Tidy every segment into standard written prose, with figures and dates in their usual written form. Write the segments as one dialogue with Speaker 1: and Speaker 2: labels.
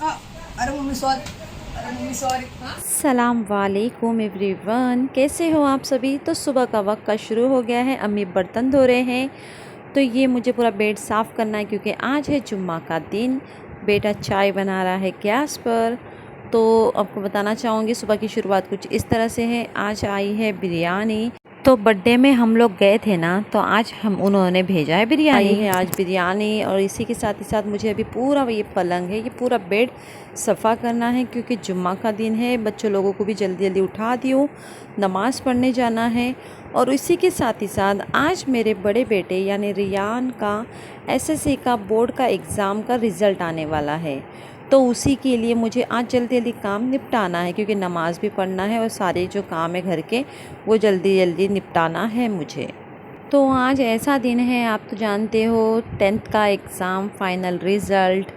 Speaker 1: अरे mummy sorry.
Speaker 2: सलाम वालेकुम एवरीवन, कैसे हो आप सभी। तो सुबह का वक्त का शुरू हो गया है। अम्मी बर्तन धो रहे हैं, तो ये मुझे पूरा बेड साफ़ करना है क्योंकि आज है जुम्मा का दिन। बेटा चाय बना रहा है गैस पर। तो आपको बताना चाहूँगी सुबह की शुरुआत कुछ इस तरह से है। आज आई है बिरयानी। तो बर्थडे में हम लोग गए थे ना, तो आज उन्होंने भेजा है बिरयानी। है आज बिरयानी, और इसी के साथ ही साथ मुझे अभी पूरा ये पलंग है, ये पूरा बेड सफ़ा करना है क्योंकि जुम्मा का दिन है। बच्चों लोगों को भी जल्दी जल्दी उठा दियो, नमाज़ पढ़ने जाना है। और इसी के साथ ही साथ आज मेरे बड़े बेटे यानी रियान का एसएससी का बोर्ड का एग्ज़ाम का रिज़ल्ट आने वाला है। तो उसी के लिए मुझे आज जल्दी जल्दी काम निपटाना है क्योंकि नमाज़ भी पढ़ना है और सारे जो काम है घर के वो जल्दी जल्दी निपटाना है मुझे। तो आज ऐसा दिन है, आप तो जानते हो, 10th का एग्ज़ाम, फाइनल रिज़ल्ट।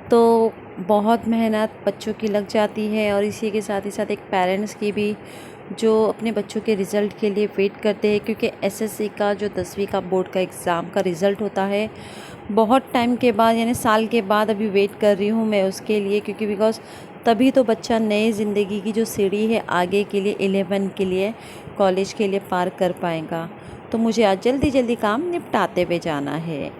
Speaker 2: तो बहुत मेहनत बच्चों की लग जाती है और इसी के साथ ही साथ एक पेरेंट्स की भी, जो अपने बच्चों के रिज़ल्ट के लिए वेट करते हैं क्योंकि एसएससी का जो 10वीं का बोर्ड का एग्ज़ाम का रिज़ल्ट होता है बहुत टाइम के बाद, यानी साल के बाद अभी वेट कर रही हूँ मैं उसके लिए, क्योंकि बिकॉज़ तभी तो बच्चा नए ज़िंदगी की जो सीढ़ी है आगे के लिए 11 के लिए कॉलेज के लिए पार कर पाएगा। तो मुझे आज जल्दी जल्दी काम निपटाते हुए जाना है।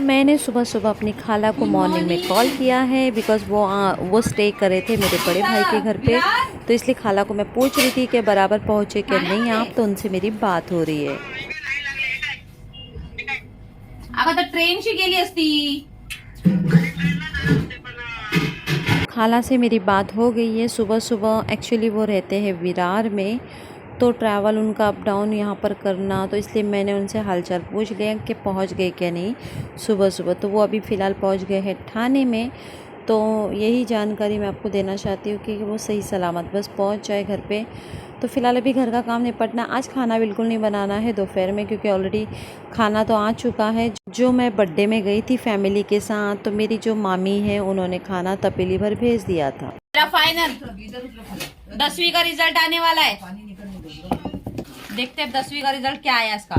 Speaker 2: मैंने सुबह सुबह अपनी खाला को मॉर्निंग में कॉल किया है बिकॉज़ वो स्टे कर रहे थे मेरे बड़े भाई के घर पे। तो इसलिए खाला को मैं पूछ रही थी कि बराबर पहुँचे कि नहीं आप, तो उनसे मेरी बात हो रही है।
Speaker 3: आता ट्रेनशी गेली असती।
Speaker 2: खाला से मेरी बात हो गई है सुबह सुबह। एक्चुअली वो रहते हैं विरार में, तो ट्रैवल उनका अप डाउन यहाँ पर करना, तो इसलिए मैंने उनसे हालचाल पूछ लिया कि पहुँच गए क्या नहीं सुबह सुबह। तो वो अभी फ़िलहाल पहुँच गए हैं ठाणे में। तो यही जानकारी मैं आपको देना चाहती हूँ कि वो सही सलामत बस पहुँच जाए घर पे। तो फ़िलहाल अभी घर का काम निपटना। आज खाना बिल्कुल नहीं बनाना है दोपहर में क्योंकि ऑलरेडी खाना तो आ चुका है। जो मैं बर्थडे में गई थी फैमिली के साथ, तो मेरी जो मामी है उन्होंने खाना तपेली भर भेज दिया था।
Speaker 3: मेरा फाइनल 10वीं का रिजल्ट आने वाला है। देखते हैं 10वीं का रिजल्ट क्या आया इसका।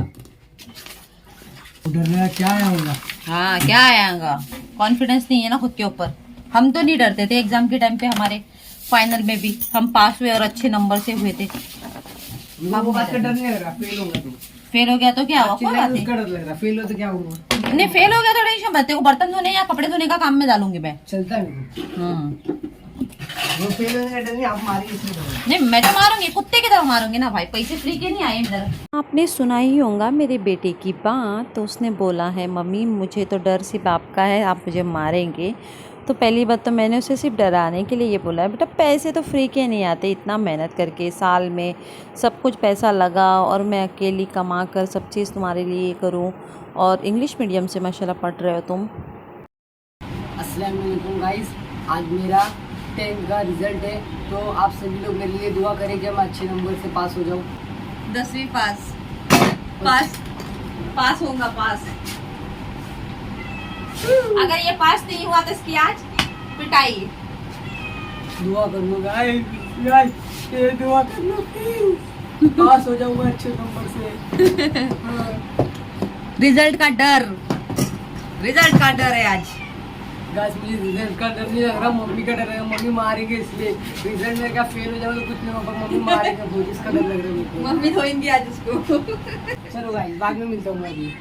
Speaker 1: क्या आया?
Speaker 3: हाँ क्या आएगा, कॉन्फिडेंस नहीं है ना खुद के ऊपर। हम तो नहीं डरते थे एग्जाम के टाइम पे, हमारे फाइनल में भी हम पास हुए और अच्छे नंबर से हुए थे।
Speaker 1: वो बात का डर नहीं लग रहा, फेल होगा तू।
Speaker 3: फेल हो गया तो क्या हुआ, कोई बात नहीं।
Speaker 1: डर लग रहा, फेल हो तो क्या होगा?
Speaker 3: नहीं फेल हो गया तो टेंशन मत, तेरे को बर्तन धोने या कपड़े धोने का काम में डालूंगी मैं।
Speaker 1: चलता है वो फेल होने का डर नहीं, आप मारेंगे इसमें डर
Speaker 3: नहीं मैं तो मारूंगी, कुत्ते की तरह मारूंगी ना भाई, पैसे फ्री के नहीं आए इधर।
Speaker 2: आपने सुना ही होगा मेरे बेटे की बात। तो उसने बोला है मम्मी मुझे तो डर सिर्फ आपका है, आप मुझे मारेंगे। तो पहली बात तो मैंने उसे सिर्फ डराने के लिए ये बोला है, बेटा पैसे तो फ्री के नहीं आते, इतना मेहनत करके साल में सब कुछ पैसा लगा और मैं अकेली कमा कर सब चीज़ तुम्हारे लिए करूं। और इंग्लिश मीडियम से माशाल्लाह पढ़ रहे हो तुम।
Speaker 1: अस्सलाम वालेकुम गाइस, आज मेरा 10th का रिजल्ट है। तो आप सभी लोग मेरे लिए दुआ करें कि मैं अच्छे नंबर से पास हो जाऊँ।
Speaker 3: 10वीं पास होगा पास। अगर ये पास नहीं हुआ तो इसकी आज पिटाई।
Speaker 1: दुआ करूँगा गाइस, ये दुआ करना प्लीज, पास हो जाऊँगा अच्छे नंबर से।
Speaker 3: रिजल्ट का डर है आज।
Speaker 1: गाइस मुझे रिजल्ट का डर नहीं लग रहा, मम्मी का डर है। मम्मी मारेंगे इसलिए। रिजल्ट में क्या फेल हो जाएगा तो कुछ नहीं होगा, मम्मी मारेंगे बहुत, इसका डर लग रहा है मुझको।
Speaker 3: मम्मी धोएंगी आज उसको।
Speaker 1: चलो गाइस बाद में मिलता हूँ मैं अभी।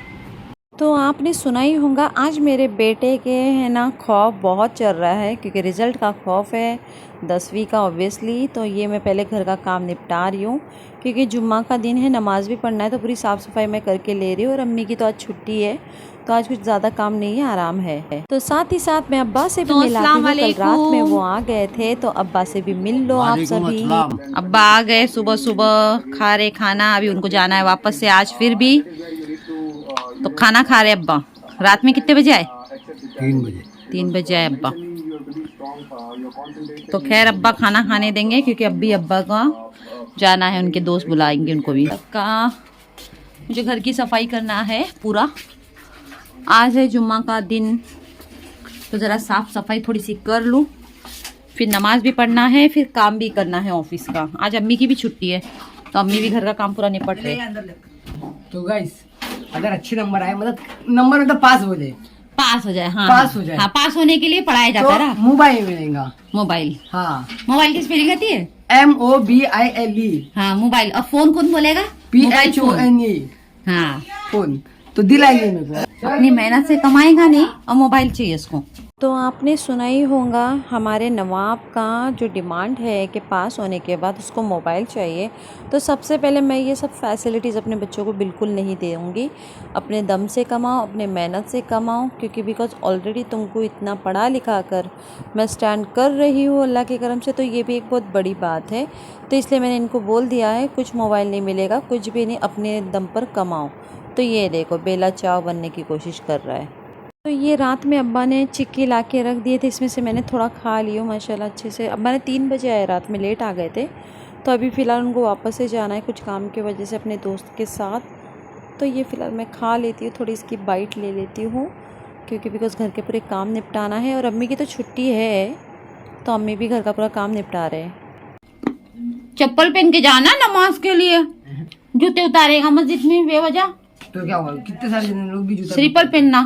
Speaker 2: तो आपने सुना ही होगा आज मेरे बेटे के है ना खौफ बहुत चल रहा है क्योंकि रिज़ल्ट का खौफ है 10वीं का ऑब्वियसली। तो ये मैं पहले घर का काम निपटा रही हूँ क्योंकि जुम्मा का दिन है, नमाज़ भी पढ़ना है, तो पूरी साफ़ सफाई मैं करके ले रही हूँ। और अम्मी की तो आज छुट्टी है, तो आज कुछ ज़्यादा काम नहीं है, आराम है। तो साथ ही साथ मैं अब्बा से भी मिलाती हूँ, कल रात में वो आ गए थे, तो अब्बा से भी मिल लो आप सभी।
Speaker 3: अब्बा आ गए सुबह सुबह, खा रहे खाना, अभी उनको जाना है वापस से आज फिर भी। तो खाना खा रहे अब्बा। रात में कितने बजे आए? 3 बजे आए अब्बा। तो खैर अब्बा खाना खाने देंगे क्योंकि अभी अब्बा का जाना है, उनके दोस्त बुलाएंगे उनको भी। का मुझे घर की सफाई करना है पूरा। आज है जुम्मा का दिन, तो ज़रा साफ़ सफाई थोड़ी सी कर लूँ, फिर नमाज भी पढ़ना है, फिर काम भी करना है ऑफिस का। आज अम्मी की भी छुट्टी है, तो अम्मी भी घर का काम पूरा निपट रहे।
Speaker 1: तो गाइस अगर अच्छे नंबर आए, मतलब नंबर पास हो जाए,
Speaker 3: पास हो जाए। हाँ
Speaker 1: पास हो जाए।
Speaker 3: हाँ, पास होने के लिए पढ़ाया जाता है
Speaker 1: तो मोबाइल मिलेगा।
Speaker 3: मोबाइल।
Speaker 1: हाँ,
Speaker 3: मोबाइल की स्पेलिंग आती है
Speaker 1: MOBILE।
Speaker 3: हाँ मोबाइल। और फोन कौन बोलेगा?
Speaker 1: PHONE।
Speaker 3: हाँ,
Speaker 1: फोन तो दिलाएंगे मेरे को।
Speaker 3: अपनी मेहनत से कमाएगा नहीं और मोबाइल चाहिए उसको।
Speaker 2: तो आपने सुना ही होगा हमारे नवाब का जो डिमांड है कि पास होने के बाद उसको मोबाइल चाहिए। तो सबसे पहले मैं ये सब फैसिलिटीज़ अपने बच्चों को बिल्कुल नहीं दूँगी। अपने दम से कमाओ, अपने मेहनत से कमाओ, क्योंकि बिकॉज़ ऑलरेडी तुमको इतना पढ़ा लिखा कर मैं स्टैंड कर रही हूँ अल्लाह के करम से, तो ये भी एक बहुत बड़ी बात है। तो इसलिए मैंने इनको बोल दिया है कुछ मोबाइल नहीं मिलेगा, कुछ भी नहीं, अपने दम पर कमाओ। तो ये देखो बेला चाव बनने की कोशिश कर रहा है। तो ये रात में अब्बा ने चिक्की ला के रख दिए थे, इसमें से मैंने थोड़ा खा लियो माशाल्लाह अच्छे से। अब्बा ने 3 बजे आए, रात में लेट आ गए थे, तो अभी फ़िलहाल उनको वापस से जाना है कुछ काम की वजह से अपने दोस्त के साथ। तो ये फ़िलहाल मैं खा लेती हूँ, थोड़ी इसकी बाइट ले लेती हूँ, क्योंकि बिकॉज़ घर के पूरे काम निपटाना है। और अम्मी की तो छुट्टी है, तो अम्मी भी घर का पूरा काम निपटा रहे हैं।
Speaker 3: चप्पल पहन के जाना नमाज के लिए, जूते उतारेगा मस्जिद में बेवजह।
Speaker 1: तो क्या हुआ, कितने सारे जने लोग भी जूता
Speaker 3: स्लीपर पहनना,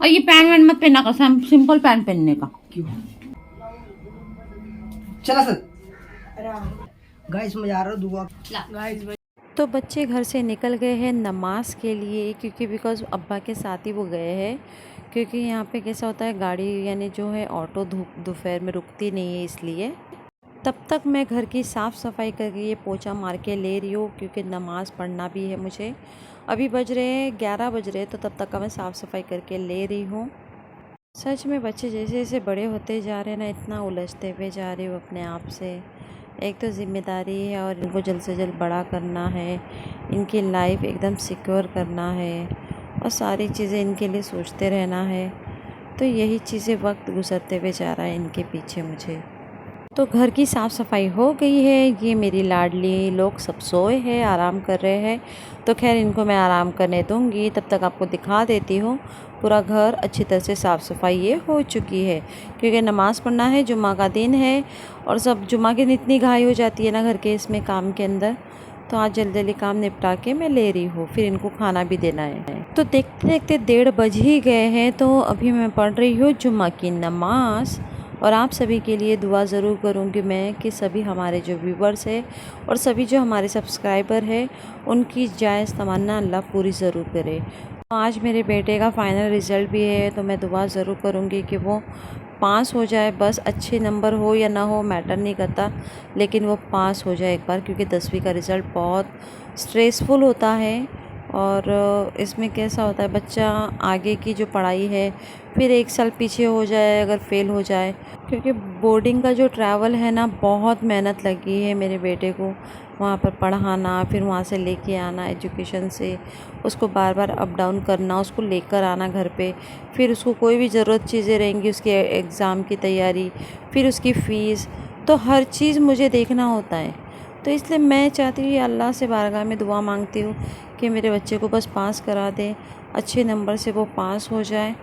Speaker 3: और ये पैंट वैंट मत पहनना, कसम सिंपल पैंट पहनने का।
Speaker 1: क्यों? चला सर गाइस, मैं जा रहा हूँ दुआ। गाइस
Speaker 2: तो बच्चे घर से निकल गए हैं नमाज के लिए, क्योंकि बिकॉज़ अब्बा के साथ ही वो गए हैं। क्योंकि यहाँ पे कैसा होता है, गाड़ी यानी जो है ऑटो दोपहर में रुकती नहीं है, इसलिए तब तक मैं घर की साफ़ सफाई करके ये पोछा मार के ले रही हूँ, क्योंकि नमाज़ पढ़ना भी है मुझे। अभी बज रहे हैं 11 बज रहे हैं, तो तब तक का मैं साफ़ सफाई करके ले रही हूँ। सच में बच्चे जैसे जैसे बड़े होते जा रहे हैं ना, इतना उलझते हुए जा रहे हो अपने आप से। एक तो ज़िम्मेदारी है और इनको जल्द से जल्द बड़ा करना है, इनकी लाइफ एकदम सिक्योर करना है, और सारी चीज़ें इनके लिए सोचते रहना है। तो यही चीज़ें वक्त गुजरते हुए जा रहा है इनके पीछे मुझे। तो घर की साफ़ सफाई हो गई है, ये मेरी लाडली लोग सब सोए हैं, आराम कर रहे हैं। तो खैर इनको मैं आराम करने दूंगी, तब तक आपको दिखा देती हूँ पूरा घर अच्छी तरह से साफ़ सफाई ये हो चुकी है, क्योंकि नमाज़ पढ़ना है, जुम्मा का दिन है, और सब जुम्मा के दिन इतनी घाई हो जाती है ना घर के इसमें काम के अंदर। तो आज जल्दी जल्दी काम निपटा के मैं ले रही हूँ, फिर इनको खाना भी देना है। तो देखते देखते 1:30 बज ही गए हैं, तो अभी मैं पढ़ रही हूँ जुम्मा की नमाज़। और आप सभी के लिए दुआ ज़रूर करूँगी मैं कि सभी हमारे जो व्यूवर्स हैं और सभी जो हमारे सब्सक्राइबर हैं, उनकी जायज़ तमन्ना अल्लाह पूरी ज़रूर करे। तो आज मेरे बेटे का फ़ाइनल रिज़ल्ट भी है, तो मैं दुआ ज़रूर करूँगी कि वो पास हो जाए। बस अच्छे नंबर हो या ना हो मैटर नहीं करता, लेकिन वो पास हो जाए एक बार, क्योंकि 10वीं का रिज़ल्ट बहुत स्ट्रेसफुल होता है। और इसमें कैसा होता है, बच्चा आगे की जो पढ़ाई है फिर 1 साल पीछे हो जाए अगर फ़ेल हो जाए, क्योंकि बोर्डिंग का जो ट्रैवल है ना, बहुत मेहनत लगी है मेरे बेटे को वहाँ पर पढ़ाना, फिर वहाँ से लेके आना एजुकेशन से, उसको बार बार अप डाउन करना, उसको लेकर आना घर पे, फिर उसको कोई भी ज़रूरत चीज़ें रहेंगी, उसके एग्ज़ाम की तैयारी, फिर उसकी फ़ीस, तो हर चीज़ मुझे देखना होता है। तो इसलिए मैं चाहती हूँ, अल्लाह से बारगाह में दुआ मांगती हूँ कि मेरे बच्चे को बस पास करा दे, अच्छे नंबर से वो पास हो जाए,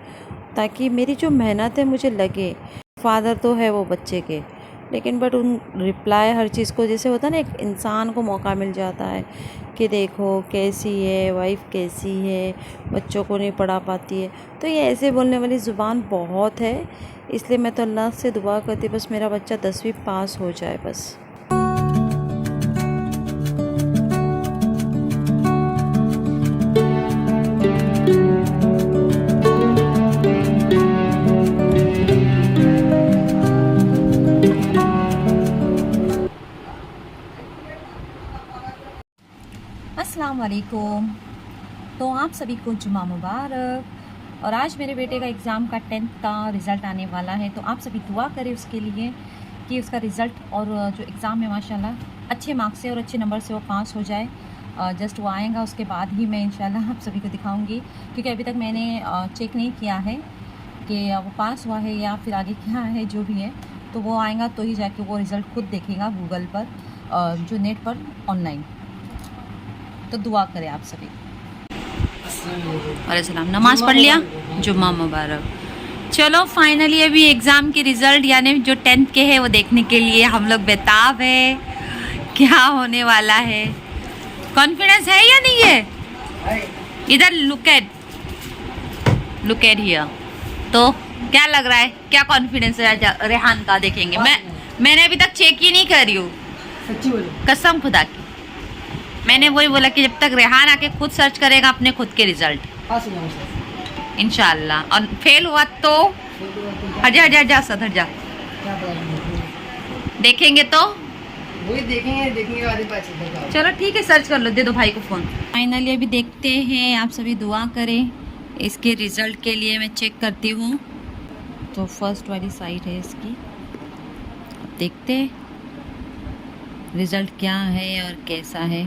Speaker 2: ताकि मेरी जो मेहनत है मुझे लगे। फादर तो है वो बच्चे के, लेकिन बट उन रिप्लाई हर चीज़ को, जैसे होता है ना, एक इंसान को मौका मिल जाता है कि देखो कैसी है वाइफ, कैसी है, बच्चों को नहीं पढ़ा पाती है। तो ये ऐसे बोलने वाली ज़ुबान बहुत है, इसलिए मैं तो अल्लाह से दुआ करती बस मेरा बच्चा 10वीं पास हो जाए बस।
Speaker 3: अस्सलाम वालेकुम। तो आप सभी को जुम्मा मुबारक। और आज मेरे बेटे का एग्ज़ाम का 10th का रिज़ल्ट आने वाला है, तो आप सभी दुआ करें उसके लिए कि उसका रिज़ल्ट और जो एग्ज़ाम है माशाल्लाह अच्छे मार्क्स से और अच्छे नंबर से वो पास हो जाए। जस्ट वो आएगा, उसके बाद ही मैं इंशाल्लाह आप सभी को दिखाऊंगी, क्योंकि अभी तक मैंने चेक नहीं किया है कि वो पास हुआ है या फिर आगे क्या है जो भी है। तो वो आएगा तो ही जाके वो रिज़ल्ट खुद देखेगा गूगल पर, जो नेट पर ऑनलाइन। तो दुआ करें आप सभी। वालेकुम, नमाज़ पढ़ लिया, जुम्मा मुबारक। चलो फाइनली अभी एग्ज़ाम के रिज़ल्ट यानी जो 10th के हैं वो देखने के लिए हम लोग बेताब है, क्या होने वाला है। कॉन्फिडेंस है या नहीं है? इधर look at, look at here. तो क्या लग रहा है, क्या कॉन्फिडेंस है रेहान का? देखेंगे। मैंने अभी तक चेक ही नहीं कर रही हूँ,
Speaker 1: सच्ची बोलो।
Speaker 3: कसम खुदा की। मैंने वही बोला कि जब तक रेहान आके खुद सर्च करेगा अपने खुद के रिजल्ट,
Speaker 1: पास हो जाऊंगा
Speaker 3: इंशाल्लाह। और फेल हुआ तो हजा हजा जा सद हजा,
Speaker 1: क्या पता,
Speaker 3: देखेंगे तो
Speaker 1: वही देखेंगे वाले पास बताओ।
Speaker 3: चलो ठीक है, सर्च कर लो, दे दो भाई को फ़ोन। फाइनली अभी देखते हैं, आप सभी दुआ करें इसके रिज़ल्ट के लिए। मैं चेक करती हूँ। तो फर्स्ट वाली साइड है इसकी, अब देखते हैं रिज़ल्ट क्या है और कैसा है।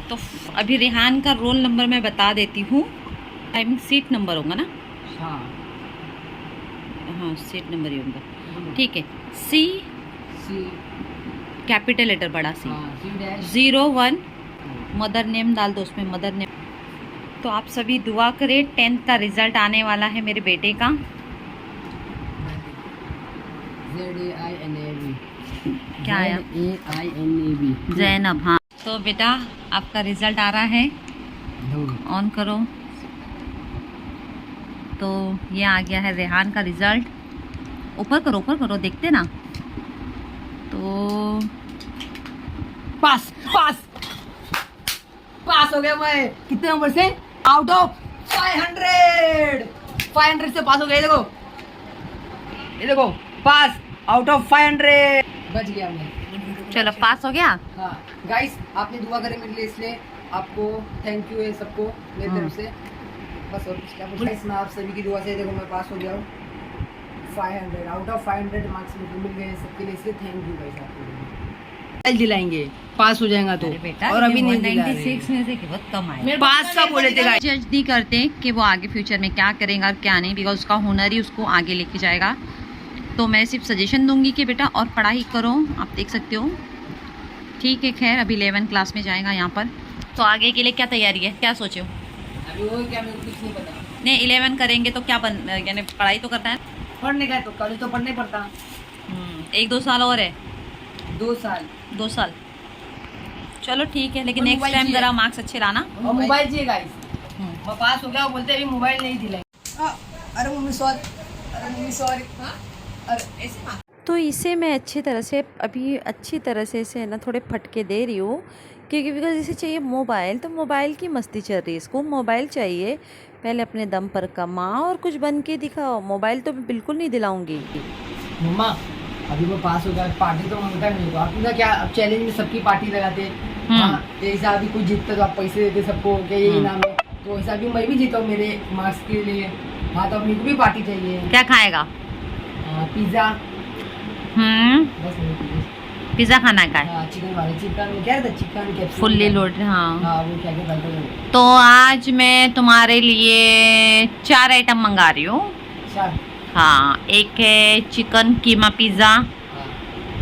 Speaker 3: तो अभी रेहान का रोल नंबर मैं बता देती हूँ। आई मीन सीट नंबर होगा ना?
Speaker 1: हाँ
Speaker 3: हाँ, सीट नंबर ही होगा। ठीक है, सी कैपिटल लेटर बड़ा सी, 01 मदर नेम डाल दो उसमें, मदर नेम। तो आप सभी दुआ करें, 10th का रिजल्ट आने वाला है मेरे बेटे का।
Speaker 1: ZAINAB।
Speaker 3: क्या आया?
Speaker 1: ZAINAB।
Speaker 3: जैनब। हाँ, तो बेटा आपका रिजल्ट आ रहा है, ऑन करो। तो ये आ गया है रेहान का रिजल्ट। ऊपर करो, देखते ना। तो
Speaker 1: पास हो गया मैं। कितने नंबर से? आउट ऑफ 500 से पास हो गया। ये देखो पास आउट ऑफ 500। बच गया मैं।
Speaker 3: चलो, पास हो गया।
Speaker 1: हाँ गाइस, आपने दुआ करे मेरे लिए, इसलिए आपको थैंक यू है सबको मेरी तरफ से। बस और कुछ क्या बोलूं। गाइस मैं आप सभी की दुआ से देखो मैं पास हो गया हूँ। 500 आउट ऑफ 500 मार्क्स मुझे मिल गए सबके लिए, इसलिए थैंक यू गाइस। आपको दिलाएंगे, पास हो जाएगा तो।
Speaker 3: बेटा
Speaker 1: और अभी नहीं
Speaker 3: 96 में से बहुत कम आए।
Speaker 1: पास का बोले थे गाइस।
Speaker 3: जज नहीं करते कि वो आगे फ्यूचर में क्या करेगा और क्या नहीं, बिकॉज उसका हुनर ही उसको आगे लेके जाएगा। तो मैं सिर्फ सजेशन दूंगी कि बेटा और पढ़ाई करो, आप देख सकते हो। ठीक है, खैर अभी 11 क्लास में जाएगा यहाँ पर। तो आगे के लिए क्या तैयारी है, क्या सोचे हो?
Speaker 1: अभी वो क्या, मेरे को कुछ नहीं पता।
Speaker 3: नहीं, 11 करेंगे तो क्या यानी पढ़ाई तो करना है।
Speaker 1: पढ़ने का तो कॉलेज तो पढ़ना ही पड़ता।
Speaker 3: 1-2 साल और है।
Speaker 1: 2 साल।
Speaker 3: चलो ठीक है, लेकिन
Speaker 1: और
Speaker 3: नेक्स्ट
Speaker 1: मोबाइल
Speaker 3: टाइम
Speaker 1: चाहिए।
Speaker 3: जरा मार्क्स अच्छे लाना।
Speaker 1: और मोबाइल चाहिए गाइस। मैं पास हो गया, वो बोलते अभी मोबाइल नहीं दिलाएंगे। अरे मम्मी सॉरी। अरे ऐसे
Speaker 2: तो इसे मैं अच्छी तरह से इसे ना थोड़े फटके दे रही हूँ, क्योंकि बिकॉज इसे चाहिए मोबाइल। तो मोबाइल की मस्ती चल रही है, इसको मोबाइल चाहिए। पहले अपने दम पर कमाओ और कुछ बन के दिखाओ। मोबाइल तो मैं बिल्कुल नहीं दिलाऊंगी।
Speaker 1: मम्मा अभी वो पास हो गया, पार्टी तो मांगता नहीं होगा। आपका क्या, अब चैलेंज में सबकी पार्टी लगाते हैं। हाँ, जैसे अभी कुछ जीतता तो आप पैसे देते सबको, क्या ये इनाम है। तो ऐसा भी मैं भी जीता हूँ मेरे मार्क्स के लिए। हाँ, तो अब मेरे को भी पार्टी चाहिए।
Speaker 3: क्या खाएगा?
Speaker 1: पिज्जा। बस
Speaker 3: पिज्जा खाना का है?
Speaker 1: चिकन क्या था, चिकन कैप्सूल
Speaker 3: फुल्ली लोडेड। हाँ,
Speaker 1: वो क्या डालते हैं।
Speaker 3: तो आज मैं तुम्हारे लिए 4 आइटम मंगा रही हूँ। हाँ, एक है chicken keema pizza,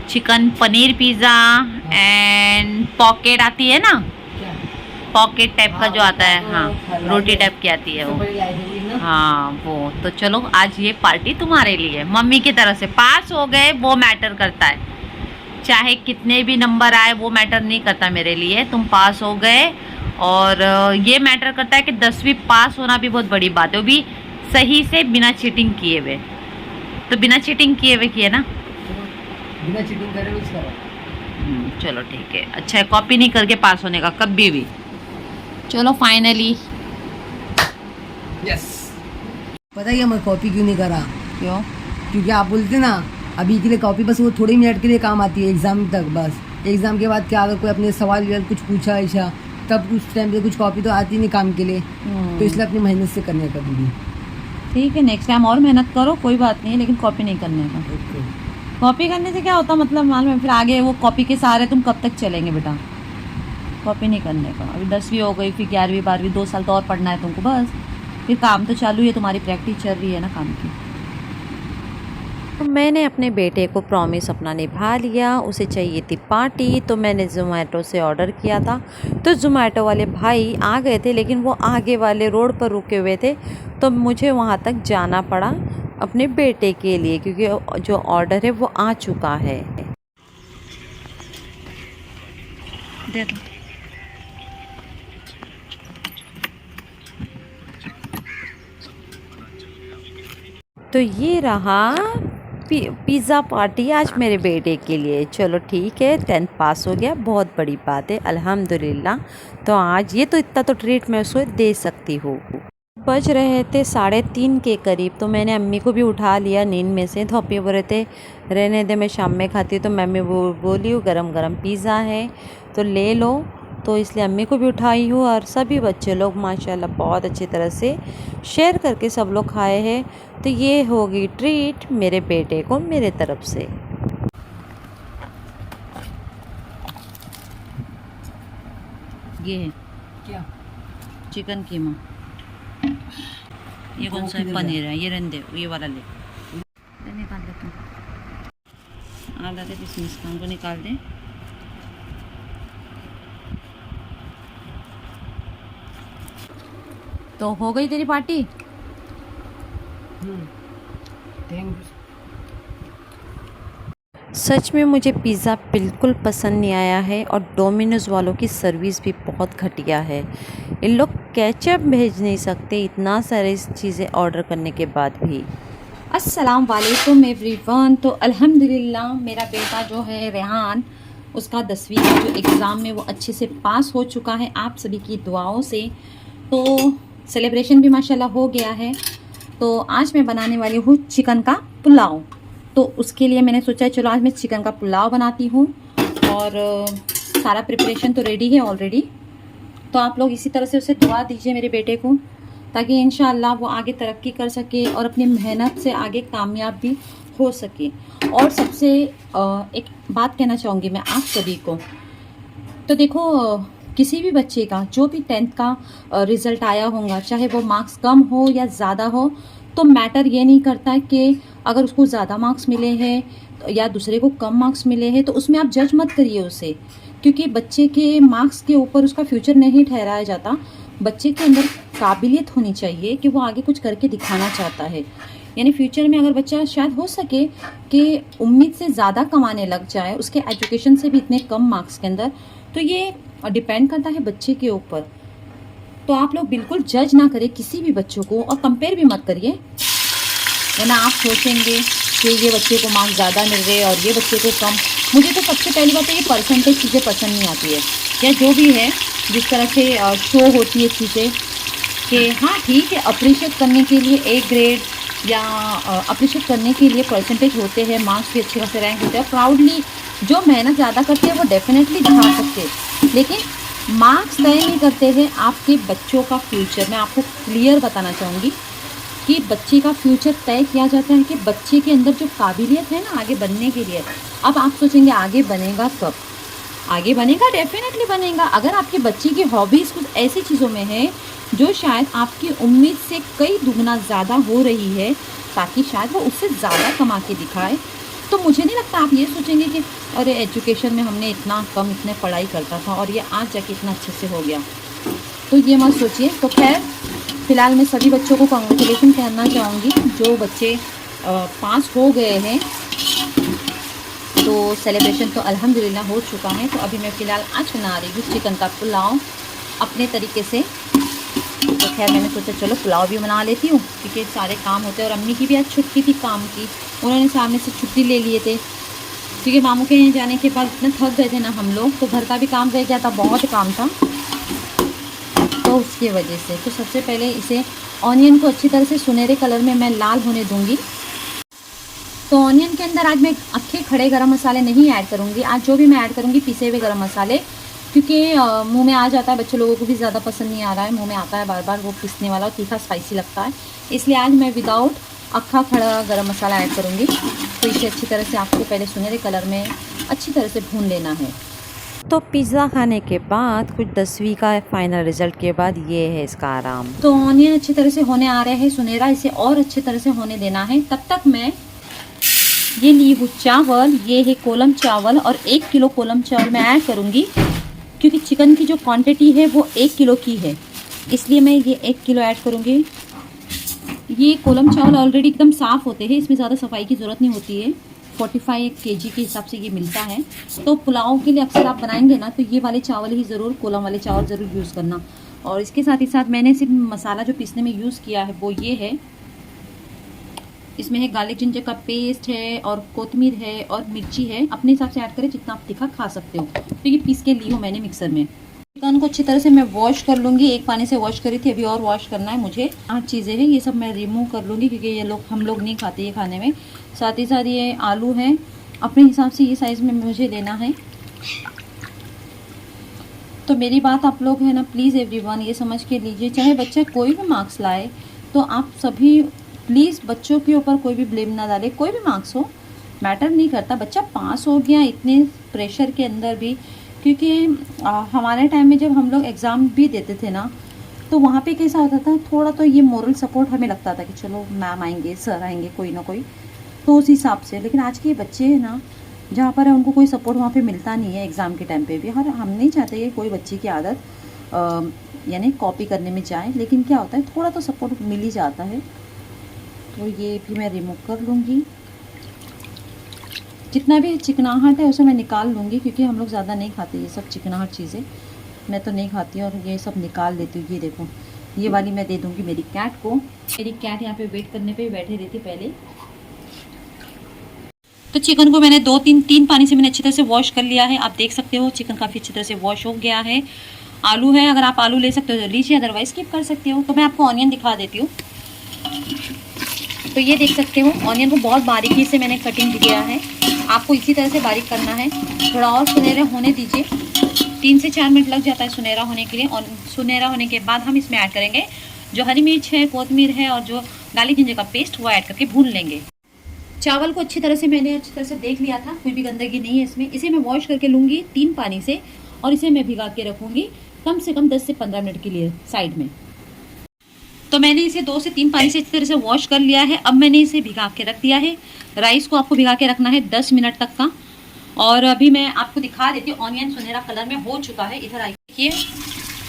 Speaker 3: chicken paneer pizza and pocket आती है ना, पॉकेट टाइप का जो आता है। हाँ, रोटी टाइप की आती है वो। हाँ वो। तो चलो आज ये पार्टी तुम्हारे लिए, मम्मी की तरफ से। पास हो गए वो मैटर करता है, चाहे कितने भी नंबर आए वो मैटर नहीं करता मेरे लिए। तुम पास हो गए, और ये मैटर करता है कि 10वीं पास होना भी बहुत बड़ी बात है, वो भी सही से, बिना चीटिंग किए हुए। तो बिना चीटिंग किए हुए किए ना?
Speaker 1: बिना चीटिंग करे कुछ करो।
Speaker 3: चलो ठीक है, अच्छा है, कॉपी नहीं करके पास होने का कभी भी। चलो फाइनली।
Speaker 1: यस। पता है क्या, मैं कॉपी क्यों नहीं करा?
Speaker 3: क्यों?
Speaker 1: क्योंकि आप बोलते ना अभी के लिए कॉपी बस वो थोड़ी मिनट के लिए काम आती है, एग्जाम तक बस। एग्जाम के बाद क्या, अगर कोई अपने सवाल कुछ पूछा ऐसा, तब उस टाइम पे कुछ कॉपी तो आती नहीं काम के लिए। तो इसलिए अपनी मेहनत से करने का भी।
Speaker 3: ठीक है, नेक्स्ट टाइम और मेहनत करो, कोई बात नहीं है, लेकिन कॉपी नहीं करने का। कॉपी करने से क्या होता, मतलब मालूम है, फिर आगे वो कॉपी के सहारे तुम कब तक चलेंगे बेटा? कॉपी नहीं करने का। अभी 10वीं हो गई, फिर 11वीं 12वीं, 2 साल तो और पढ़ना है तुमको बस। फिर काम तो चालू है, तुम्हारी प्रैक्टिस चल रही है ना काम की।
Speaker 2: तो मैंने अपने बेटे को प्रॉमिस अपना निभा लिया। उसे चाहिए थी पार्टी, तो मैंने ज़ोमैटो से ऑर्डर किया था। तो ज़ोमैटो वाले भाई आ गए थे, लेकिन वो आगे वाले रोड पर रुके हुए थे, तो मुझे वहाँ तक जाना पड़ा अपने बेटे के लिए, क्योंकि जो ऑर्डर है वो आ चुका है।
Speaker 3: दे दो।
Speaker 2: तो ये रहा पिज़्ज़ा पार्टी आज मेरे बेटे के लिए। चलो ठीक है, 10th पास हो गया, बहुत बड़ी बात है, अल्हम्दुलिल्लाह। तो आज ये तो इतना तो ट्रीट मैं उसको दे सकती हूँ। बज रहे थे 3:30 के करीब, तो मैंने अम्मी को भी उठा लिया नींद में से। तो अप्पी बोल रहे थे रहने दे, मैं शाम में खाती हूँ। तो मम्मी बोली हूँ गरम गरम पिज़्ज़ा है तो ले लो, तो इसलिए अम्मी को भी उठाई हूँ। और सभी बच्चे लोग माशाल्लाह बहुत अच्छी तरह से शेयर करके सब लोग खाए हैं। तो ये होगी ट्रीट मेरे बेटे को मेरे तरफ से।
Speaker 3: ये है
Speaker 1: क्या
Speaker 3: चिकन कीमा। ये कौन सा है? पनीर है। ये रहने दे, ये वाला ले निकाल दे तू। आधा दे इसमें को निकाल दे। तो हो गई तेरी पार्टी।
Speaker 1: Thank you.
Speaker 2: सच में मुझे पिज़्ज़ा बिल्कुल पसंद नहीं आया है, और डोमिनोज़ वालों की सर्विस भी बहुत घटिया है। इन लोग केचप भेज नहीं सकते इतना सारी चीज़ें ऑर्डर करने के बाद भी।
Speaker 3: अस्सलाम वालेकुम एवरीवन। तो अल्हम्दुलिल्लाह मेरा बेटा जो है रेहान, उसका 10वीं का जो एग्ज़ाम में वो अच्छे से पास हो चुका है आप सभी की दुआओं से। तो सेलिब्रेशन भी माशाल्लाह हो गया है। तो आज मैं बनाने वाली हूँ चिकन का पुलाव। तो उसके लिए मैंने सोचा चलो आज मैं चिकन का पुलाव बनाती हूँ, और सारा प्रिपरेशन तो रेडी है ऑलरेडी। तो आप लोग इसी तरह से उसे दुआ दीजिए मेरे बेटे को, ताकि इंशाअल्लाह वो आगे तरक्की कर सके और अपनी मेहनत से आगे कामयाब भी हो सके। और सबसे एक बात कहना चाहूँगी मैं आप सभी को। तो देखो, किसी भी बच्चे का जो भी 10th का रिज़ल्ट आया होगा, चाहे वो मार्क्स कम हो या ज़्यादा हो, तो मैटर ये नहीं करता है कि अगर उसको ज़्यादा मार्क्स मिले हैं या दूसरे को कम मार्क्स मिले हैं, तो उसमें आप जज मत करिए उसे, क्योंकि बच्चे के मार्क्स के ऊपर उसका फ्यूचर नहीं ठहराया जाता। बच्चे के अंदर काबिलियत होनी चाहिए कि वो आगे कुछ करके दिखाना चाहता है। यानी फ्यूचर में अगर बच्चा शायद हो सके कि उम्मीद से ज़्यादा कमाने लग जाए उसके एजुकेशन से भी इतने कम मार्क्स के अंदर, तो ये डिपेंड करता है बच्चे के ऊपर। तो आप लोग बिल्कुल जज ना करें किसी भी बच्चों को, और कंपेयर भी मत करिए, वरना आप सोचेंगे कि ये बच्चे को मार्क्स ज़्यादा मिल रहे हैं और ये बच्चे को कम। मुझे तो सबसे पहली बात है ये परसेंटेज चीज़ें पसंद नहीं आती है, या जो भी है जिस तरह से शो होती है चीज़ें कि हाँ ठीक है, अप्रिशिएट करने के लिए ए ग्रेड या अप्रिशिएट करने के लिए परसेंटेज होते हैं, मार्क्स भी अच्छे खासे रैंक होते हैं। प्राउडली जो मेहनत ज़्यादा करते हैं वो डेफिनेटली दिखा सकते हैं, लेकिन मार्क्स तय नहीं करते हैं आपके बच्चों का फ्यूचर। मैं आपको क्लियर बताना चाहूँगी कि बच्चे का फ्यूचर तय किया जाता है कि बच्चे के अंदर जो काबिलियत है ना आगे बनने के लिए। अब आप सोचेंगे आगे बनेगा कब? आगे बनेगा, डेफिनेटली बनेगा। अगर आपके बच्चे की हॉबीज़ कुछ ऐसी चीज़ों में है जो शायद आपकी उम्मीद से कई दुगना ज़्यादा हो रही है, ताकि शायद वो उससे ज़्यादा कमा के दिखाए, तो मुझे नहीं लगता आप ये सोचेंगे कि अरे एजुकेशन में हमने इतना कम इतने पढ़ाई करता था और ये आज जाके इतना अच्छे से हो गया। तो ये मत सोचिए। तो खैर फ़िलहाल मैं सभी बच्चों को कांग्रेचुलेसन कहना चाहूँगी जो बच्चे पास हो गए हैं। तो सेलिब्रेशन तो अल्हम्दुलिल्लाह हो चुका है। तो अभी मैं फ़िलहाल आज बना रही हूँ चिकन का पुलाव अपने तरीके से। तो खैर मैंने सोचा चलो पुलाव भी बना लेती हूँ, क्योंकि सारे काम होते हैं। और अम्मी की भी आज छुट्टी थी काम की, उन्होंने सामने से छुट्टी ले लिए थे, क्योंकि मामू के यहाँ जाने के बाद इतना थक गए थे ना हम लोग, तो घर का भी काम रह गया था, बहुत काम था, तो उसकी वजह से। तो सबसे पहले इसे ऑनियन को अच्छी तरह से सुनहरे कलर में मैं लाल होने दूँगी। तो ऑनियन के अंदर आज मैं अक्खे खड़े गरम मसाले नहीं ऐड करूँगी। आज जो भी मैं ऐड करूँगी पिसे हुए गरम मसाले, क्योंकि मुंह में आ जाता है, बच्चे लोगों को भी ज़्यादा पसंद नहीं आ रहा है, मुंह में आता है बार बार वो पिसने वाला, तीखा स्पाइसी लगता है। इसलिए आज मैं विदाउट अक्खा खड़ा गरम मसाला ऐड करूँगी। तो इसे अच्छी तरह से आपको पहले सुनहरे कलर में अच्छी तरह से भून लेना है।
Speaker 2: तो पिज़्ज़ा खाने के बाद कुछ 10वीं का फाइनल रिज़ल्ट के बाद ये है इसका आराम।
Speaker 3: तो ऑनियन अच्छी तरह से होने आ रहे हैं सुनहरा, इसे और अच्छी तरह से होने देना है। तब तक मैं ये ली हूँ चावल, ये है कोलम चावल, और 1 किलो कोलम चावल मैं ऐड करूँगी, क्योंकि चिकन की जो क्वांटिटी है वो 1 किलो की है, इसलिए मैं ये 1 किलो ऐड करूँगी। ये कोलम चावल ऑलरेडी एकदम साफ़ होते हैं, इसमें ज़्यादा सफाई की ज़रूरत नहीं होती है। 45 kg के हिसाब से ये मिलता है। तो पुलाव के लिए अक्सर आप बनाएंगे ना, तो ये वाले चावल ही ज़रूर, कोलम वाले चावल ज़रूर यूज़ करना। और इसके साथ ही साथ मैंने सिर्फ मसाला जो पीसने में यूज़ किया है वो ये है, इसमें है गार्लिक जिंजर का पेस्ट है और कोतमीर है और मिर्ची है। अपने हिसाब से ऐड करें जितना आप तीखा खा सकते हो। तो ये पीस के ली हूँ मैंने मिक्सर में। चिकन को अच्छी तरह से मैं वॉश कर लूँगी। एक पानी से वॉश करी थी, अभी और वॉश करना है मुझे। 8 चीज़ें हैं, ये सब मैं रिमूव कर लूँगी क्योंकि ये हम लोग नहीं खाते ये खाने में। साथ ही साथ ये आलू है, अपने हिसाब से ये साइज़ में मुझे लेना है। तो मेरी बात आप लोग है ना प्लीज़ एवरीवन ये समझ के लीजिए, चाहे बच्चा कोई भी मार्क्स लाए तो आप सभी प्लीज़ बच्चों के ऊपर कोई भी ब्लेम ना डालें। कोई भी मार्क्स हो मैटर नहीं करता, बच्चा पास हो गया इतने प्रेशर के अंदर भी। क्योंकि हमारे टाइम में जब हम लोग एग्ज़ाम भी देते थे ना, तो वहाँ पे कैसा होता था, थोड़ा तो ये मोरल सपोर्ट हमें लगता था कि चलो मैम आएंगे, सर आएंगे, कोई ना कोई, तो उस हिसाब से। लेकिन आज के बच्चे हैं ना, जहाँ पर है उनको कोई सपोर्ट वहाँ पे मिलता नहीं है एग्ज़ाम के टाइम पे भी। और हम नहीं चाहते कि कोई बच्चे की आदत यानी कॉपी करने में जाए, लेकिन क्या होता है थोड़ा तो सपोर्ट मिल ही जाता है। तो ये भी मैं रिमूव कर लूँगी, जितना भी चिकनाहट है उसे मैं निकाल लूँगी क्योंकि हम लोग ज़्यादा नहीं खाते ये सब चिकनाहट चीज़ें, मैं तो नहीं खाती और ये सब निकाल देती हूँ। ये देखो ये वाली मैं दे दूँगी मेरी कैट को। मेरी कैट यहाँ पे वेट करने पे बैठे रहती पहले। तो चिकन को मैंने 2-3 पानी से मैंने अच्छी तरह से वॉश कर लिया है। आप देख सकते हो चिकन काफ़ी अच्छी तरह से वॉश हो गया है। आलू है, अगर आप आलू ले सकते हो तो लीजिए, अदरवाइज स्किप कर सकते हो। तो मैं आपको ऑनियन दिखा देती हूँ। तो ये देख सकते हो ऑनियन को बहुत बारीकी से मैंने कटिंग किया है। आपको इसी तरह से बारीक करना है। थोड़ा और सुनहरे होने दीजिए, 3 से 4 मिनट लग जाता है सुनहरा होने के लिए। और सुनहरा होने के बाद हम इसमें ऐड करेंगे जो हरी मिर्च है, कोतमीर है और जो गार्लिक जिंजर का पेस्ट वो ऐड करके भून लेंगे। चावल को अच्छी तरह से मैंने अच्छी तरह से देख लिया था, कोई भी गंदगी नहीं है इसमें। इसे मैं वॉश करके लूँगी 3 पानी से और इसे मैं भिगा के रखूँगी कम से कम 10 से 15 मिनट के लिए साइड में। तो मैंने इसे 2 से 3 पानी से अच्छी तरह से वॉश कर लिया है। अब मैंने इसे भिगा के रख दिया है। राइस को आपको भिगा के रखना है 10 मिनट तक का। और अभी मैं आपको दिखा देती हूँ, ऑनियन सुनहरा कलर में हो चुका है। इधर आइए,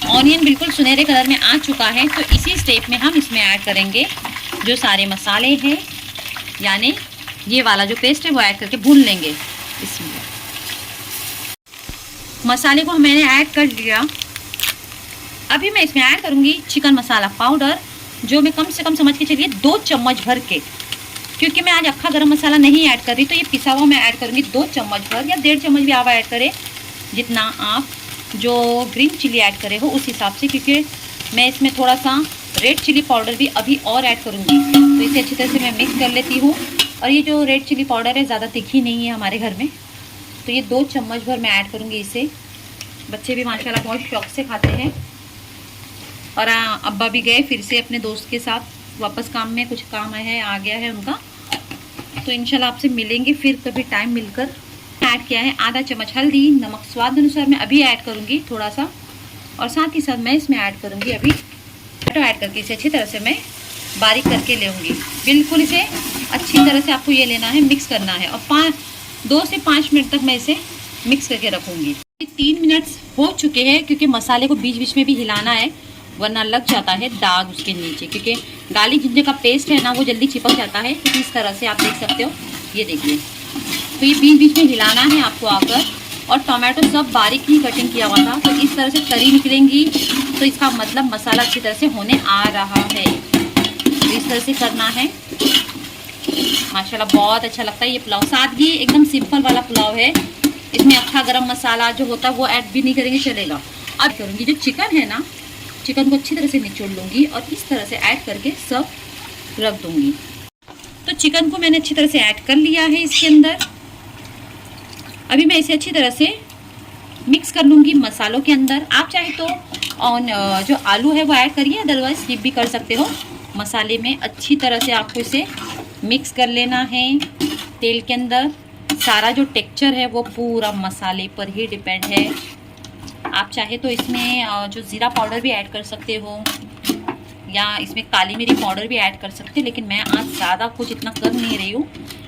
Speaker 3: ऑनियन बिल्कुल सुनहरे कलर में आ चुका है। तो इसी स्टेप में हम इसमें ऐड करेंगे जो सारे मसाले हैं, यानी ये वाला जो पेस्ट है वो ऐड करके भून लेंगे। इसमें मसाले को मैंने ऐड कर लिया। अभी मैं इसमें ऐड करूँगी चिकन मसाला पाउडर, जो मैं कम से कम समझ के चलिए 2 चम्मच भर के, क्योंकि मैं आज अक्खा गरम मसाला नहीं ऐड कर रही, तो ये पिसा हुआ मैं ऐड करूँगी 2 चम्मच भर या 1.5 चम्मच भी आप ऐड करें, जितना आप जो ग्रीन चिली ऐड करे हो उस हिसाब से। क्योंकि मैं इसमें थोड़ा सा रेड चिली पाउडर भी अभी और ऐड करूँगी। तो इसे अच्छी तरह से मैं मिक्स कर लेती हूँ। और ये जो रेड चिली पाउडर है ज़्यादा तीखी नहीं है हमारे घर में, तो ये 2 चम्मच भर मैं ऐड करूँगी इसे। बच्चे भी माशाल्लाह बहुत शौक से खाते हैं। और अब्बा भी गए फिर से अपने दोस्त के साथ वापस काम में, कुछ काम है आ गया है उनका। तो इंशाल्लाह आपसे मिलेंगे फिर कभी टाइम मिलकर। ऐड किया है आधा चम्मच हल्दी, नमक स्वाद अनुसार मैं अभी ऐड करूँगी थोड़ा सा। और साथ ही साथ मैं इसमें ऐड करूँगी अभी टमाटो ऐड करके इसे अच्छी तरह से मैं बारीक करके लेंगी। बिल्कुल इसे अच्छी तरह से आपको ये लेना है, मिक्स करना है। और 2 से 5 मिनट तक मैं इसे मिक्स करके रखूँगी। 3 मिनट हो चुके हैं, क्योंकि मसाले को बीच बीच में भी हिलाना है वरना लग जाता है दाग उसके नीचे। क्योंकि गार्लिक जिंजर का पेस्ट है ना वो जल्दी चिपक जाता है। तो इस तरह से आप देख सकते हो, ये देखिए। तो ये बीच बीच में हिलाना है आपको आकर। और टमाटो सब बारीक ही कटिंग किया हुआ था, तो इस तरह से तरी निकलेंगी तो इसका मतलब मसाला अच्छी तरह से होने आ रहा है। तो इस तरह से करना है। माशाल्लाह बहुत अच्छा लगता है ये पुलाव। सादगी एकदम सिंपल वाला पुलाव है, इसमें अक्खा गरम मसाला जो होता है वो ऐड भी नहीं करेंगे चलेगा। अब करूँगी जो चिकन है ना, चिकन को अच्छी तरह से निचोड़ लूँगी और इस तरह से ऐड करके सब रख दूँगी। तो चिकन को मैंने अच्छी तरह से ऐड कर लिया है इसके अंदर। अभी मैं इसे अच्छी तरह से मिक्स कर लूँगी मसालों के अंदर। आप चाहे तो जो आलू है वो ऐड करिए, अदरवाइज स्किप भी कर सकते हो। मसाले में अच्छी तरह से आपको इसे मिक्स कर लेना है तेल के अंदर। सारा जो टेक्सचर है वो पूरा मसाले पर ही डिपेंड है। आप चाहे तो इसमें जो ज़ीरा पाउडर भी ऐड कर सकते हो या इसमें काली मिर्च पाउडर भी ऐड कर सकते हैं। लेकिन मैं आज ज़्यादा कुछ इतना कर नहीं रही हूँ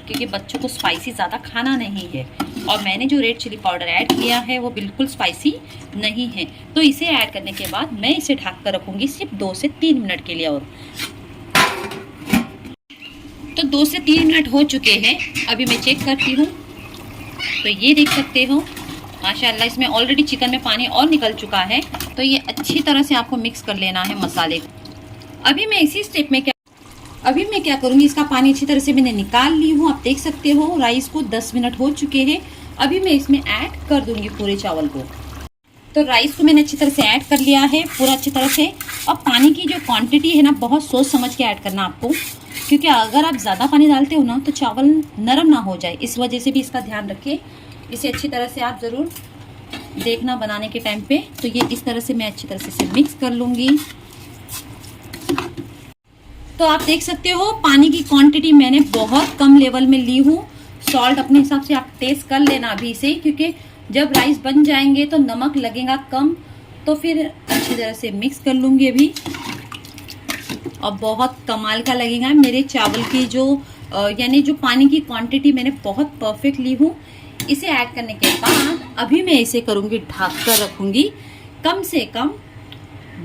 Speaker 3: क्योंकि बच्चों को स्पाइसी ज़्यादा खाना नहीं है। और मैंने जो रेड चिली पाउडर ऐड किया है वो बिल्कुल स्पाइसी नहीं है। तो इसे ऐड करने के बाद मैं इसे ढक कर रखूँगी सिर्फ 2 से 3 मिनट के लिए। और तो 2 से 3 मिनट हो चुके हैं। अभी मैं चेक करती हूँ, तो ये देख सकते हो माशाल्लाह इसमें ऑलरेडी चिकन में पानी और निकल चुका है। तो ये अच्छी तरह से आपको मिक्स कर लेना है मसाले को। अभी मैं इसी स्टेप में क्या अभी मैं क्या करूँगी, इसका पानी अच्छी तरह से मैंने निकाल ली हूँ। आप देख सकते हो राइस को 10 मिनट हो चुके हैं। अभी मैं इसमें ऐड कर दूंगी पूरे चावल को। तो राइस को मैंने अच्छी तरह से ऐड कर लिया है पूरा अच्छी तरह से। और पानी की जो क्वांटिटी है ना, बहुत सोच समझ के ऐड करना आपको, क्योंकि अगर आप ज़्यादा पानी डालते हो ना तो चावल नरम ना हो जाए। इस वजह से भी इसका ध्यान रखें। इसे अच्छी तरह से आप ज़रूर देखना बनाने के टाइम पे। तो ये इस तरह से मैं अच्छी तरह से इसे मिक्स कर लूँगी। तो आप देख सकते हो पानी की क्वांटिटी मैंने बहुत कम लेवल में ली हूँ। सॉल्ट अपने हिसाब से आप टेस्ट कर लेना अभी से, क्योंकि जब राइस बन जाएंगे तो नमक लगेगा कम। तो फिर अच्छी तरह से मिक्स कर लूँगी अभी। और बहुत कमाल का लगेगा मेरे चावल की जो यानी जो पानी की क्वांटिटी मैंने बहुत परफेक्ट ली हूँ। इसे ऐड करने के बाद अभी मैं इसे करूँगी, ढक कर रखूँगी कम से कम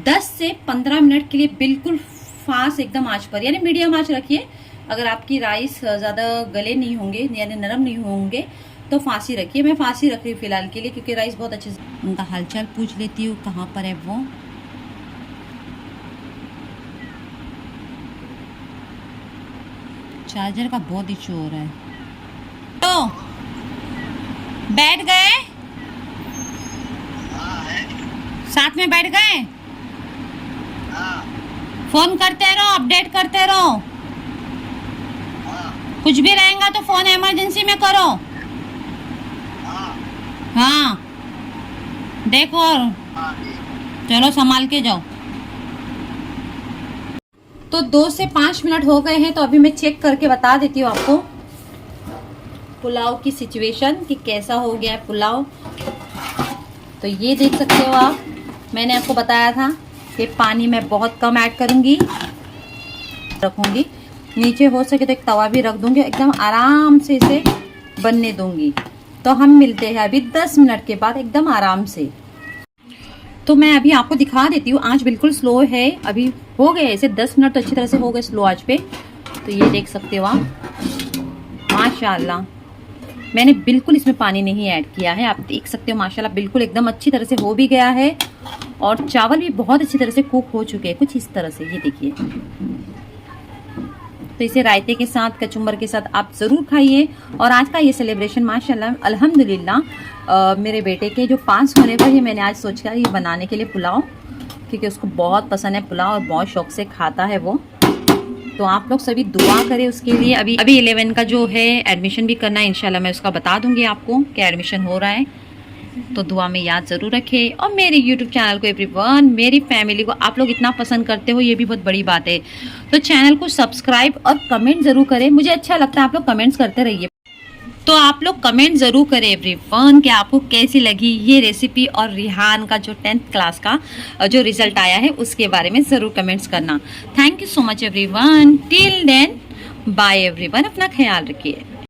Speaker 3: 10 से 15 मिनट के लिए, बिल्कुल फास्ट एकदम आंच पर, यानी मीडियम आंच रखिए। अगर आपकी राइस ज़्यादा गले नहीं होंगे यानी नरम नहीं होंगे तो फांसी रखिए। मैं फांसी रख रही हूँ फिलहाल के लिए, क्योंकि राइस बहुत अच्छे से। उनका हालचाल पूछ लेती हूँ कहाँ पर है वो। चार्जर का बहुत इशू हो रहा है। तो बैठ गए, साथ में बैठ गए। फोन करते रहो, अपडेट करते रहो। कुछ भी रहेगा तो फोन इमरजेंसी में करो। हाँ देखो, और चलो संभाल के जाओ। तो 2 से 5 मिनट हो गए हैं। तो अभी मैं चेक करके बता देती हूँ आपको पुलाव की सिचुएशन कि कैसा हो गया है पुलाव। तो ये देख सकते हो आप, मैंने आपको बताया था कि पानी मैं बहुत कम ऐड करूँगी, रखूँगी। नीचे हो सके तो एक तवा भी रख दूँगी, एकदम आराम से इसे बनने दूँगी। तो हम मिलते हैं अभी 10 मिनट के बाद एकदम आराम से। तो मैं अभी आपको दिखा देती हूँ, आंच बिल्कुल स्लो है। अभी हो गए ऐसे 10 मिनट तो अच्छी तरह से हो गए स्लो आंच पे। तो ये देख सकते हो आप, माशाल्लाह मैंने बिल्कुल इसमें पानी नहीं ऐड किया है। आप देख सकते हो माशाल्लाह बिल्कुल एकदम अच्छी तरह से हो भी गया है। और चावल भी बहुत अच्छी तरह से कुक हो चुके हैं, कुछ इस तरह से। ये देखिए, तो इसे रायते के साथ, कचुम्बर के साथ आप ज़रूर खाइए। और आज का ये सेलिब्रेशन माशाल्लाह अल्हम्दुलिल्लाह मेरे बेटे के जो 5 होने पर ही मैंने आज सोचा ये बनाने के लिए पुलाव, क्योंकि उसको बहुत पसंद है पुलाव और बहुत शौक से खाता है वो। तो आप लोग सभी दुआ करें उसके लिए। अभी 11 का जो है एडमिशन भी करना है, इंशाल्लाह मैं उसका बता दूंगी आपको कि एडमिशन हो रहा है। तो दुआ में याद ज़रूर रखें। और मेरे यूट्यूब चैनल को एवरीवन, मेरी फैमिली को आप लोग इतना पसंद करते हो, ये भी बहुत बड़ी बात है। तो चैनल को सब्सक्राइब और कमेंट ज़रूर करें। मुझे अच्छा लगता है आप लोग कमेंट्स करते रहिए। तो आप लोग कमेंट ज़रूर करें एवरीवन कि आपको कैसी लगी ये रेसिपी, और रिहान का जो 10th क्लास का जो रिज़ल्ट आया है उसके बारे में ज़रूर कमेंट्स करना। Thank you so much everyone. Till then bye everyone, अपना ख्याल रखिए।